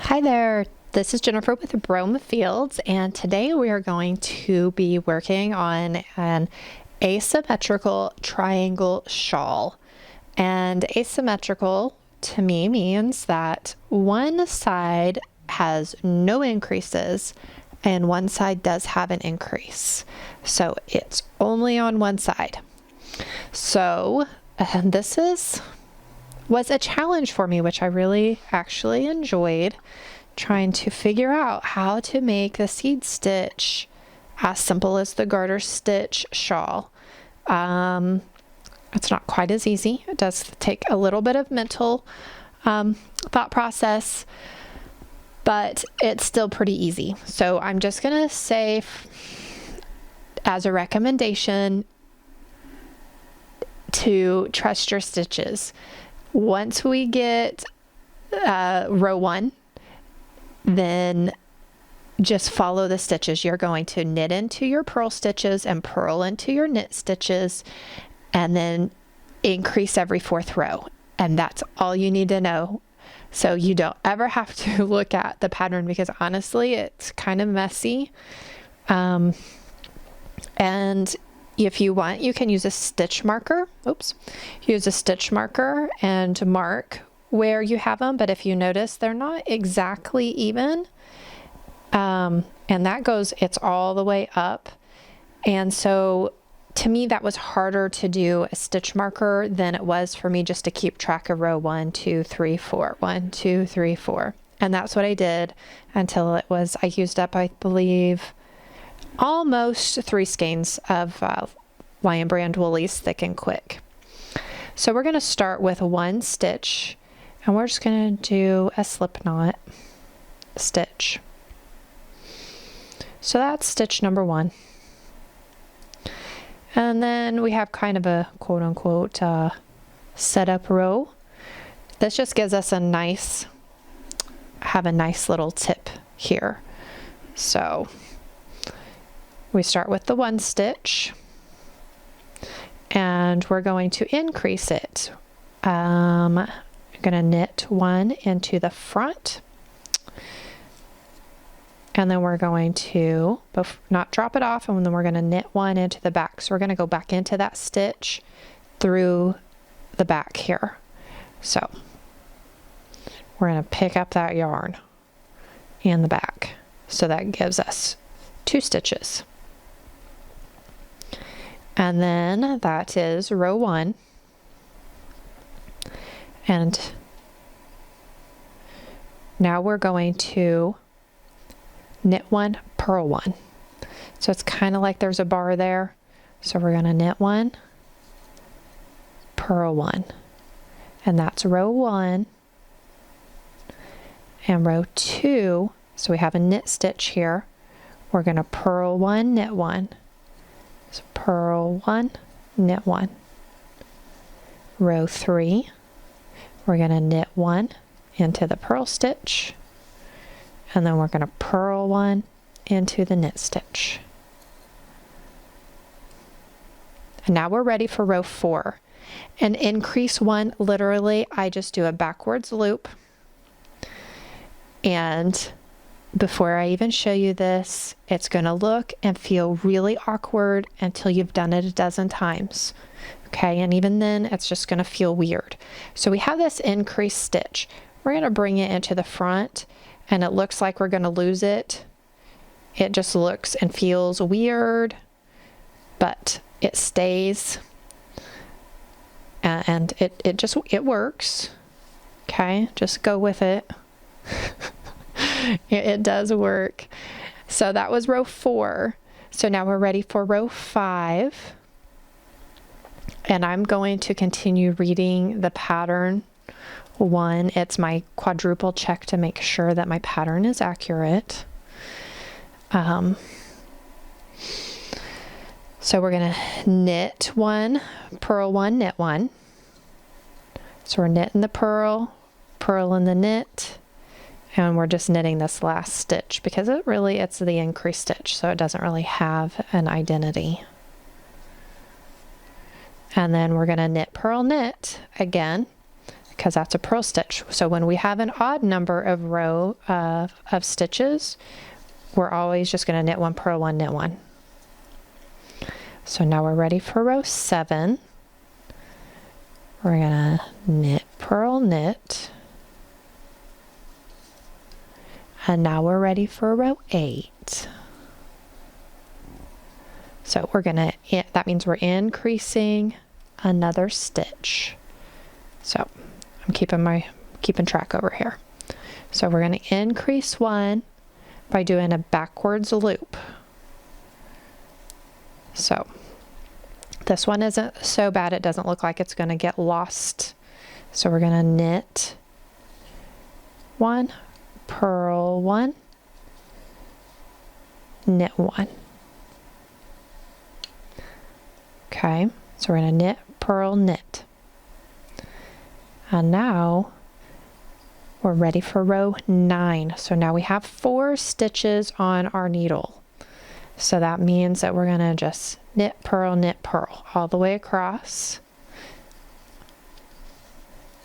Hi there, this is Jennifer with Broma Fields, and today we are going to be working on an asymmetrical triangle shawl. And asymmetrical to me means that one side has no increases and one side does have an increase. So it's only on one side. So this was a challenge for me, which I really actually enjoyed, trying to figure out how to make the seed stitch as simple as the garter stitch shawl. It's not quite as easy. It does take a little bit of mental thought process, but it's still pretty easy. So I'm just gonna say as a recommendation to trust your stitches. Once we get row 1, then just follow the stitches. You're going to knit into your purl stitches and purl into your knit stitches, and then increase every 4th row. And that's all you need to know. So you don't ever have to look at the pattern, because honestly, it's kind of messy. And if you want, you can use a stitch marker. Use a stitch marker and mark where you have them. But if you notice, they're not exactly even. And that goes, it's all the way up. And so to me, that was harder to do a stitch marker than it was for me just to keep track of row 1, 2, 3, 4, 1, 2, 3, 4. And that's what I did until I used up, I believe, almost 3 skeins of Lion Brand Woolies Thick and Quick. So we're going to start with 1 stitch, and we're just going to do a slip knot stitch. So that's stitch number 1. And then we have kind of a quote-unquote setup row. This just gives us a nice little tip here. So we start with the 1 stitch, and we're going to increase it. I'm going to knit 1 into the front, and then we're going to not drop it off, and then we're going to knit 1 into the back. So we're going to go back into that stitch through the back here. So we're going to pick up that yarn in the back. So that gives us 2 stitches. And then that is row 1. And now we're going to knit 1, purl 1. So it's kind of like there's a bar there. So we're going to knit 1, purl 1. And that's row 1 and row 2. So we have a knit stitch here. We're going to purl 1, knit 1. So purl 1, knit 1. Row 3, we're going to knit 1 into the purl stitch, and then we're going to purl 1 into the knit stitch. And now we're ready for row 4. And increase 1, literally, I just do a backwards loop. And before I even show you this, it's going to look and feel really awkward until you've done it a dozen times. Okay, and even then, it's just going to feel weird. So we have this increased stitch. We're going to bring it into the front, and it looks like we're going to lose it. It just looks and feels weird, but it stays, and it works. Okay, just go with it. It does work. So that was row 4. So now we're ready for row 5. And I'm going to continue reading the pattern 1. It's my quadruple check to make sure that my pattern is accurate. So we're going to knit 1, purl 1, knit 1. So we're knitting the purl in the knit, and we're just knitting this last stitch because it's the increased stitch, so it doesn't really have an identity. And then we're going to knit, purl, knit again, because that's a purl stitch. So when we have an odd number of row of stitches, we're always just going to knit one, purl one, knit one. So now we're ready for row 7. We're going to knit, purl, knit. And now we're ready for row 8. So we're going to, that means we're increasing another stitch. So I'm keeping track over here. So we're going to increase one by doing a backwards loop. So this one isn't so bad, it doesn't look like it's going to get lost. So we're going to knit one, purl one, knit one. Okay, so we're going to knit, purl, knit. And now we're ready for row 9. So now we have 4 stitches on our needle. So that means that we're going to just knit, purl, all the way across.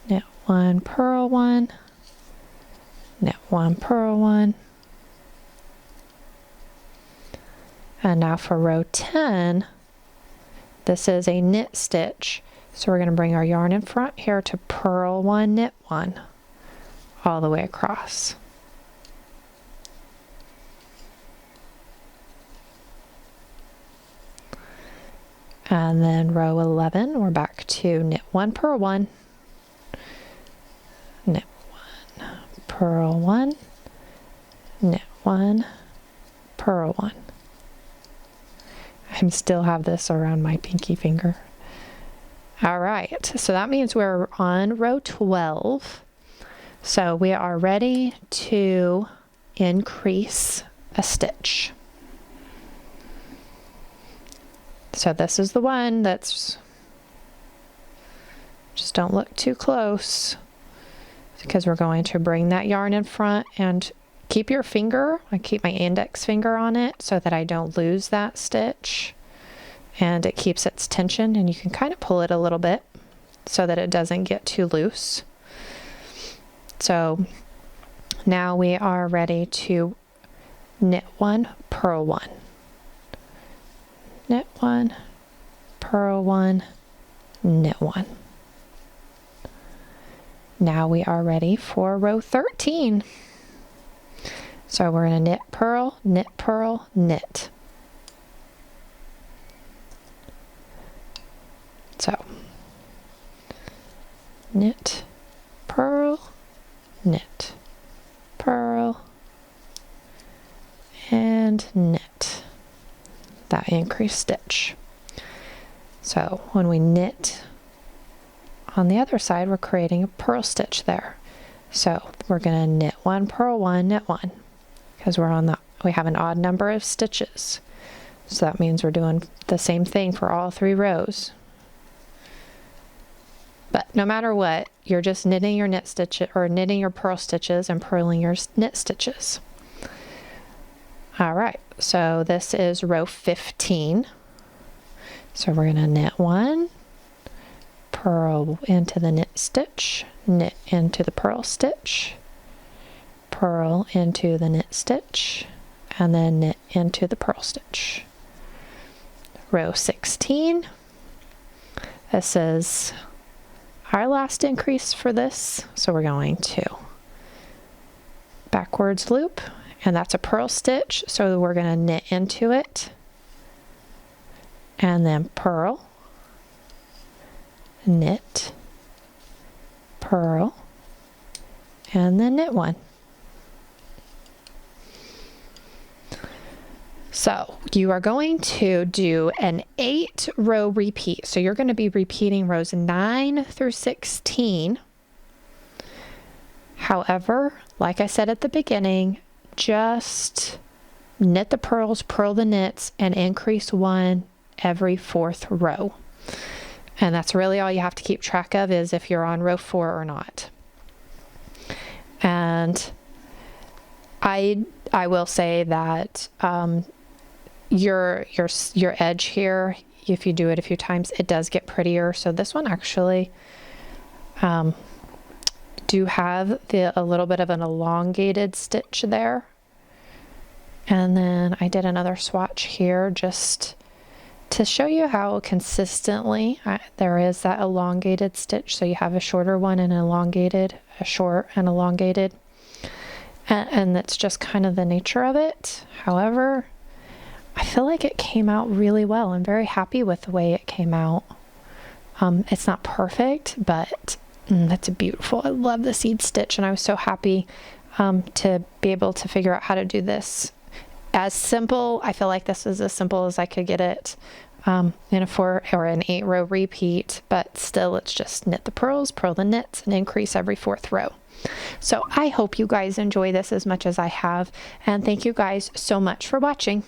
Knit one, purl one, knit one, purl one. And now for row 10, this is a knit stitch. So we're going to bring our yarn in front here to purl one, knit one, all the way across. And then row 11, we're back to knit one, purl one, knit one, purl one, knit one, purl one. I still have this around my pinky finger. All right, so that means we're on row 12. So we are ready to increase a stitch. So this is the one that's, just don't look too close, because we're going to bring that yarn in front and keep your finger, I keep my index finger on it so that I don't lose that stitch, and it keeps its tension, and you can kind of pull it a little bit so that it doesn't get too loose. So now we are ready to knit one, purl one. Knit one, purl one, knit one. Now we are ready for row 13. So we're going to knit, purl, knit. So knit, purl, knit, purl, and knit. That increased stitch. So when we knit on the other side, we're creating a purl stitch there. So we're going to knit one, purl one, knit one, because we have an odd number of stitches. So that means we're doing the same thing for all 3 rows. But no matter what, you're just knitting your knit stitch or knitting your purl stitches and purling your knit stitches. All right, so this is row 15. So we're going to knit one, purl into the knit stitch, knit into the purl stitch, purl into the knit stitch, and then knit into the purl stitch. Row 16. This is our last increase for this. So we're going to backwards loop, and that's a purl stitch. So we're going to knit into it, and then purl, knit, purl, and then knit one. So you are going to do an 8-row repeat. So you're going to be repeating rows 9 through 16. However, like I said at the beginning, just knit the purls, purl the knits, and increase one every 4th row. And that's really all you have to keep track of, is if you're on row 4 or not. And I will say that your edge here, if you do it a few times, it does get prettier. So this one actually do have a little bit of an elongated stitch there. And then I did another swatch here just to show you how consistently there is that elongated stitch. So you have a shorter one and elongated, a short and elongated, and that's just kind of the nature of it. However, I feel like it came out really well. I'm very happy with the way it came out. It's not perfect, but that's beautiful. I love the seed stitch, and I was so happy to be able to figure out how to do this. As simple, I feel like this is as simple as I could get it in a 4 or an 8 row repeat, but still it's just knit the purls, purl the knits, and increase every 4th row. So I hope you guys enjoy this as much as I have, and thank you guys so much for watching.